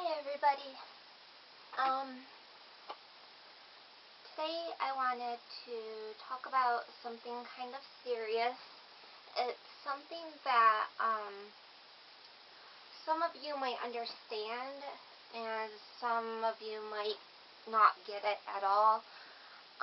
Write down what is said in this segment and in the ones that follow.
Hi everybody. Today I wanted to talk about something kind of serious. It's something that some of you might understand and some of you might not get it at all.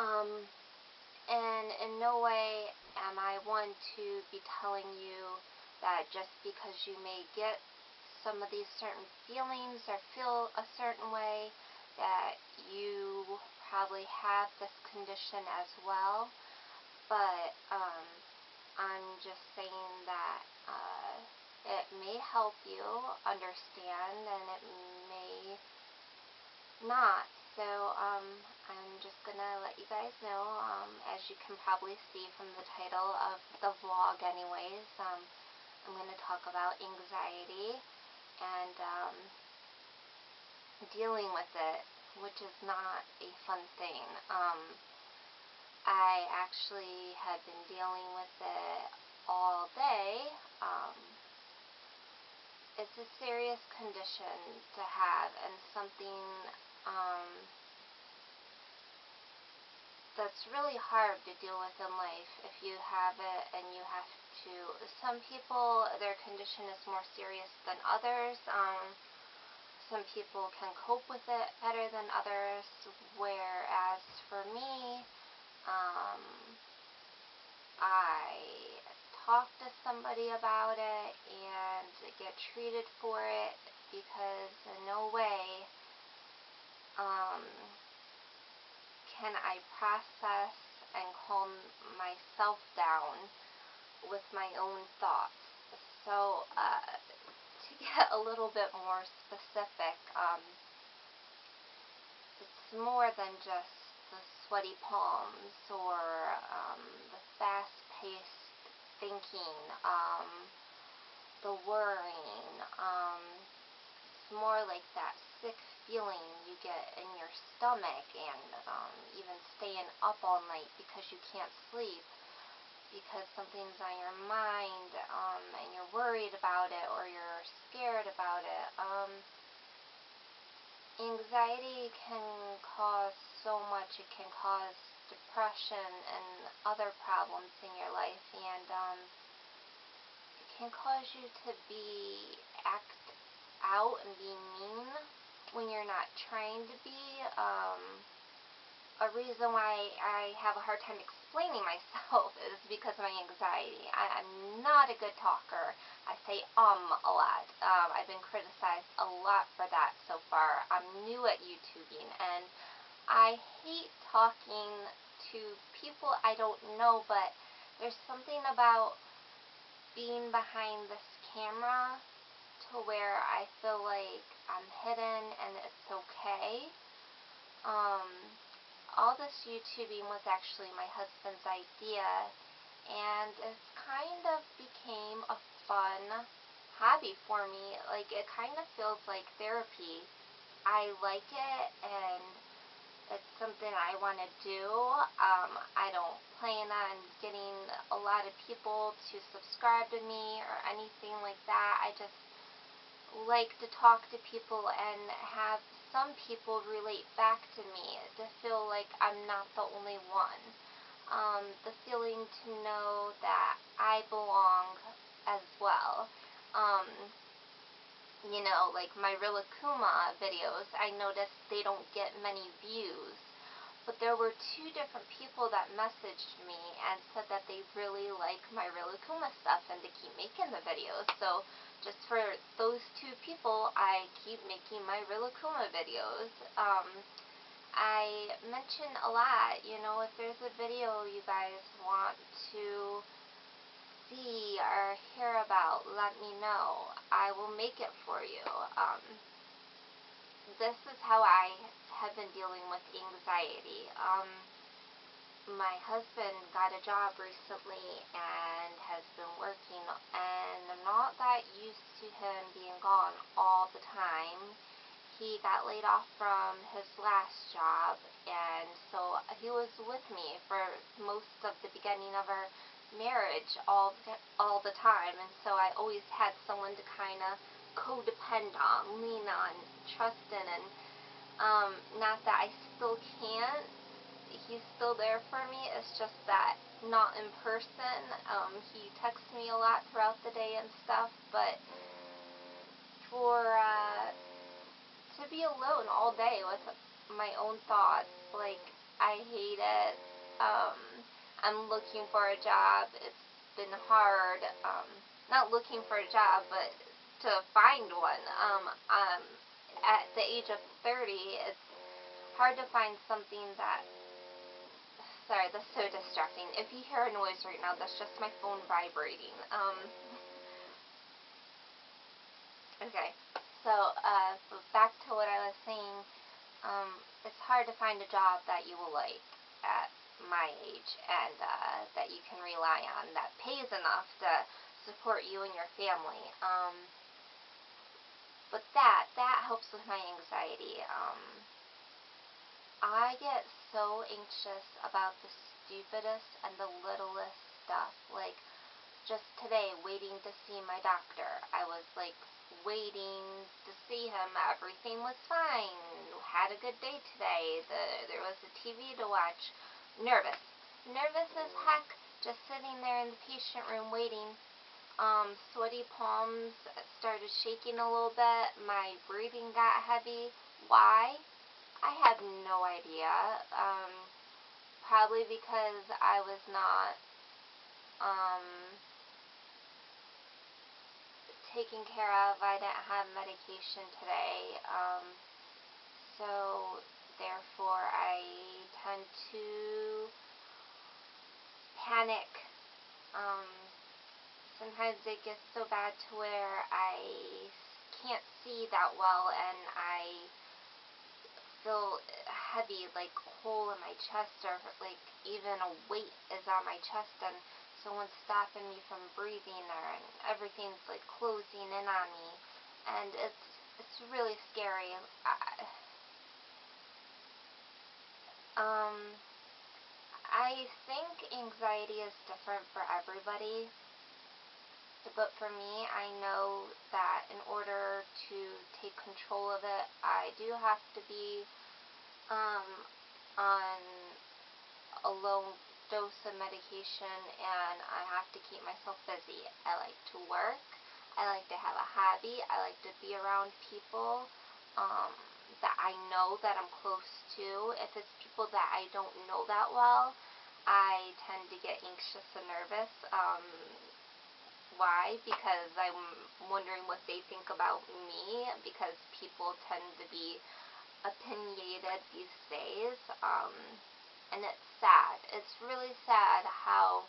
And in no way am I one to be telling you that just because you may get some of these certain feelings or feel a certain way that you probably have this condition as well. But I'm just saying that it may help you understand and it may not. So I'm just gonna let you guys know, as you can probably see from the title of the vlog anyways, I'm going to talk about anxiety and dealing with it, which is not a fun thing. I actually had been dealing with it all day. It's a serious condition to have and something that's really hard to deal with in life if you have it and you have to. Some people, their condition is more serious than others. Some people can cope with it better than others, whereas for me, I talk to somebody about it and get treated for it because in no way can I process and calm myself down with my own thoughts. So, to get a little bit more specific, it's more than just the sweaty palms or the fast-paced thinking, the worrying. It's more like that sick feeling you get in your stomach and even staying up all night because you can't sleep because something's on your mind and you're worried about it or you're scared about it. Anxiety can cause so much. It can cause depression and other problems in your life, and it can cause you to act out and be mean when you're not trying to be. A reason why I have a hard time explaining myself is because of my anxiety. I'm not a good talker. I say a lot. I've been criticized a lot for that so far. I'm new at YouTubing and I hate talking to people I don't know, but there's something about being behind this camera to where I feel like I'm hidden and it's okay. All this YouTubing was actually my husband's idea, and it's kind of became a fun hobby for me. Like, it kind of feels like therapy. I like it, and it's something I want to do. I don't plan on getting a lot of people to subscribe to me or anything like that. I just like to talk to people and have some people relate back to me, to feel like I'm not the only one. The feeling to know that I belong as well. Like my Rilakkuma videos, I noticed they don't get many views. But there were two different people that messaged me and said that they really like my Rilakkuma stuff and to keep making the videos. So just for those two people, I keep making my Rilakkuma videos. I mention a lot, if there's a video you guys want to see or hear about, let me know. I will make it for you. This is how I have been dealing with anxiety. My husband got a job recently and has been working, and I'm not that used to him being gone all the time. He got laid off from his last job, and so he was with me for most of the beginning of our marriage all the time, and so I always had someone to kind of codepend on, lean on, trust in, and not that I still can't. He's still there for me. It's just that not in person. He texts me a lot throughout the day and stuff, but for to be alone all day with my own thoughts, like, I hate it. I'm looking for a job. It's been hard. Not looking for a job, but to find one. At the age of 30, it's hard to find something that. Sorry, that's so distracting. If you hear a noise right now, that's just my phone vibrating. Okay, so back to what I was saying. It's hard to find a job that you will like at my age, and that you can rely on, that pays enough to support you and your family. But that helps with my anxiety. I get so anxious about the stupidest and the littlest stuff. Like, just today, waiting to see my doctor. I was, like, waiting to see him. Everything was fine. Had a good day today. There was a TV to watch. Nervous. Nervous as heck, just sitting there in the patient room waiting. Sweaty palms, started shaking a little bit. My breathing got heavy. Why? I have no idea. Probably because I was not taken care of. I didn't have medication today. So therefore I tend to panic. Sometimes it gets so bad to where I can't see that well, and I feel heavy, like a hole in my chest, or like even a weight is on my chest, and someone's stopping me from breathing, and everything's like closing in on me, and it's really scary. I think anxiety is different for everybody. But for me, I know that in order to take control of it, I do have to be on a low dose of medication, and I have to keep myself busy. I like to work. I like to have a hobby. I like to be around people that I know that I'm close to. If it's people that I don't know that well, I tend to get anxious and nervous. Why? Because I'm wondering what they think about me, because people tend to be opinionated these days, and it's sad. It's really sad how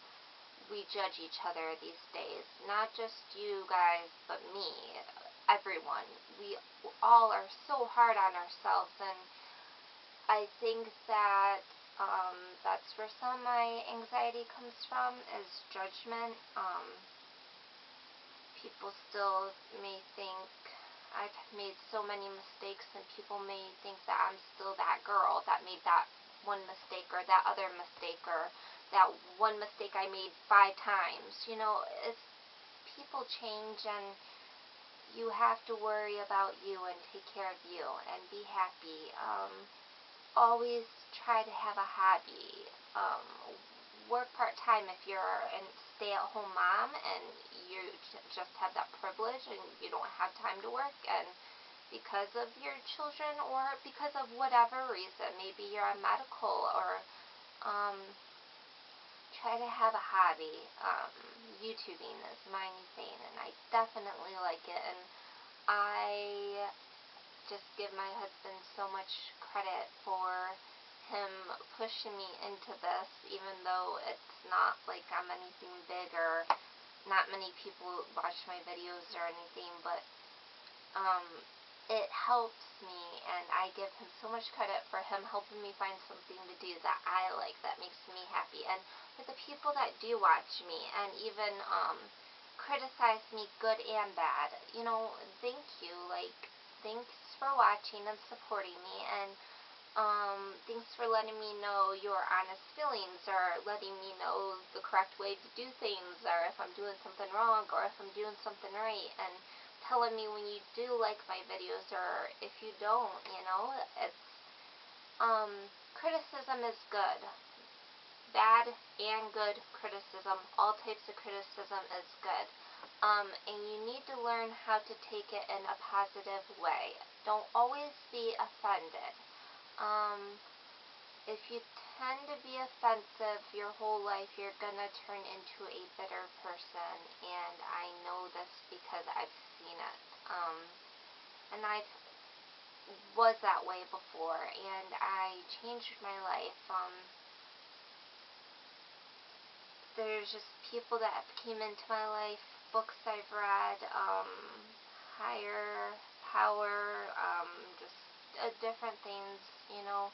we judge each other these days. Not just you guys, but me, everyone. We all are so hard on ourselves, and I think that that's where some of my anxiety comes from, is judgment. People still may think I've made so many mistakes, and people may think that I'm still that girl that made that one mistake, or that other mistake, or that one mistake I made 5 times. You know, people change, and you have to worry about you and take care of you and be happy. Always try to have a hobby. Work part-time if you're a stay-at-home mom and you just have that privilege and you don't have time to work, and because of your children or because of whatever reason, maybe you're on medical, or try to have a hobby. YouTubing is my new thing, and I definitely like it, and I just give my husband so much credit for him pushing me into this, even though it's not like I'm anything big, or not many people watch my videos or anything, but it helps me, and I give him so much credit for him helping me find something to do that I like, that makes me happy. And for the people that do watch me and even criticize me, good and bad, you know, thank you. Like, thanks for watching and supporting me, and thanks for letting me know your honest feelings, or letting me know the correct way to do things, or if I'm doing something wrong, or if I'm doing something right, and telling me when you do like my videos or if you don't, you know. It's, criticism is good. Bad and good criticism, all types of criticism is good. And you need to learn how to take it in a positive way. Don't always be offended. If you tend to be offensive your whole life, you're gonna turn into a bitter person, and I know this because I've seen it. And I was that way before, and I changed my life. There's just people that came into my life, books I've read, higher power, just different things, you know,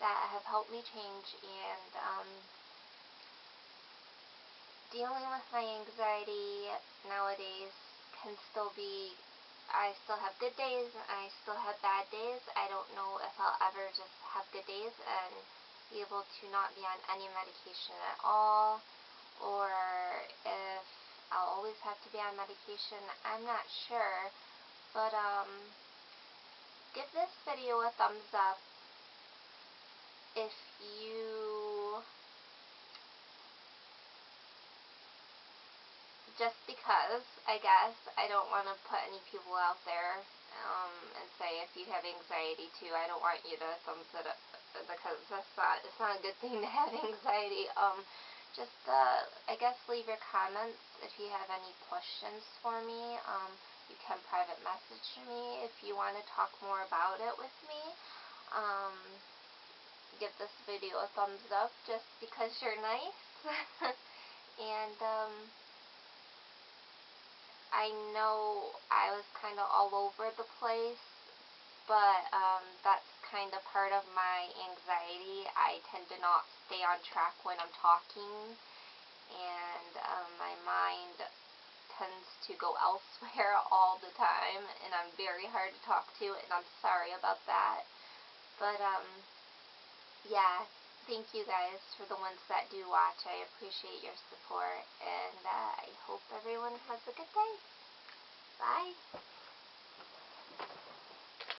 that have helped me change. And dealing with my anxiety nowadays can still be, I still have good days and I still have bad days. I don't know if I'll ever just have good days and be able to not be on any medication at all, or if I'll always have to be on medication. I'm not sure, but give this video a thumbs up if you, just because, I guess, I don't want to put any people out there and say if you have anxiety too, I don't want you to thumbs it up, because it's not a good thing to have anxiety. Just, I guess, leave your comments if you have any questions for me. You can private message me if you want to talk more about it with me. Give this video a thumbs up just because you're nice. And, I know I was kind of all over the place, but that's kind of part of my anxiety. I tend to not stay on track when I'm talking, and my mind tends to go elsewhere all the time, and I'm very hard to talk to, and I'm sorry about that. But yeah, thank you guys for the ones that do watch. I appreciate your support, and I hope everyone has a good day. Bye.